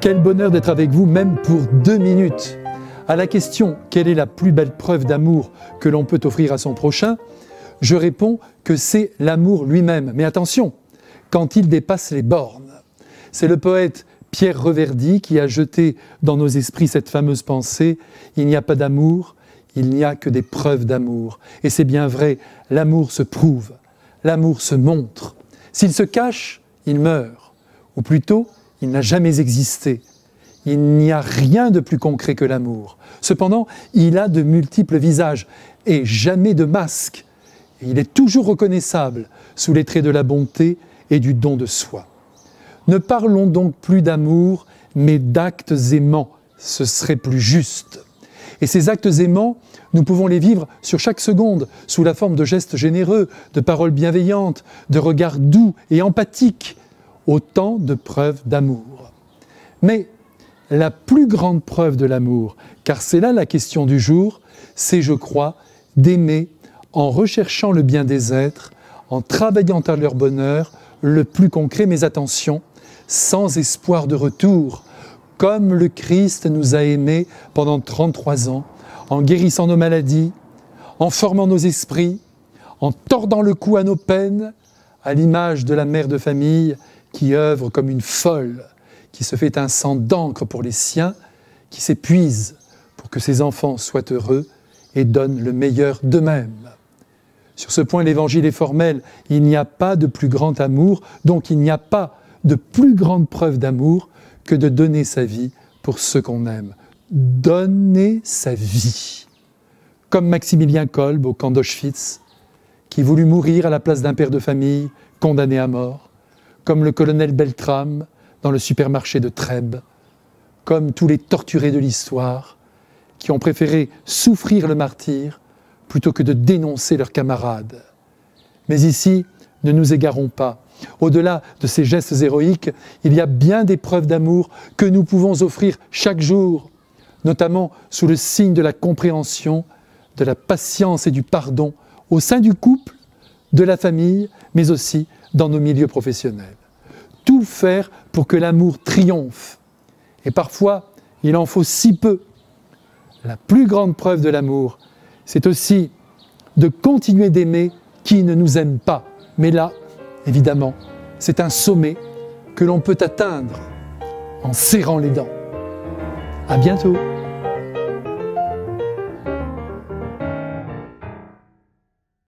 Quel bonheur d'être avec vous, même pour 2 minutes. À la question « Quelle est la plus belle preuve d'amour que l'on peut offrir à son prochain ?», je réponds que c'est l'amour lui-même. Mais attention, quand il dépasse les bornes. C'est le poète Pierre Reverdy qui a jeté dans nos esprits cette fameuse pensée « Il n'y a pas d'amour, il n'y a que des preuves d'amour ». Et c'est bien vrai, l'amour se prouve, l'amour se montre. S'il se cache, il meurt. Ou plutôt, il n'a jamais existé. Il n'y a rien de plus concret que l'amour. Cependant, il a de multiples visages et jamais de masque. Il est toujours reconnaissable sous les traits de la bonté et du don de soi. Ne parlons donc plus d'amour, mais d'actes aimants. Ce serait plus juste. Et ces actes aimants, nous pouvons les vivre sur chaque seconde, sous la forme de gestes généreux, de paroles bienveillantes, de regards doux et empathiques. Autant de preuves d'amour. Mais la plus grande preuve de l'amour, car c'est là la question du jour, c'est, je crois, d'aimer en recherchant le bien des êtres, en travaillant à leur bonheur, le plus concret, mais attention, sans espoir de retour, comme le Christ nous a aimés pendant 33 ans, en guérissant nos maladies, en formant nos esprits, en tordant le cou à nos peines, à l'image de la mère de famille qui œuvre comme une folle, qui se fait un sang d'encre pour les siens, qui s'épuise pour que ses enfants soient heureux et donnent le meilleur d'eux-mêmes. Sur ce point, l'Évangile est formel. Il n'y a pas de plus grand amour, donc il n'y a pas de plus grande preuve d'amour que de donner sa vie pour ceux qu'on aime. Donner sa vie. Comme Maximilien Kolbe au camp d'Auschwitz, qui voulut mourir à la place d'un père de famille condamné à mort, comme le colonel Beltrame dans le supermarché de Trèbes, comme tous les torturés de l'histoire, qui ont préféré souffrir le martyre plutôt que de dénoncer leurs camarades. Mais ici, ne nous égarons pas. Au-delà de ces gestes héroïques, il y a bien des preuves d'amour que nous pouvons offrir chaque jour, notamment sous le signe de la compréhension, de la patience et du pardon au sein du couple, de la famille, mais aussi dans nos milieux professionnels. Tout faire pour que l'amour triomphe. Et parfois, il en faut si peu. La plus grande preuve de l'amour, c'est aussi de continuer d'aimer qui ne nous aime pas. Mais là, évidemment, c'est un sommet que l'on peut atteindre en serrant les dents. À bientôt.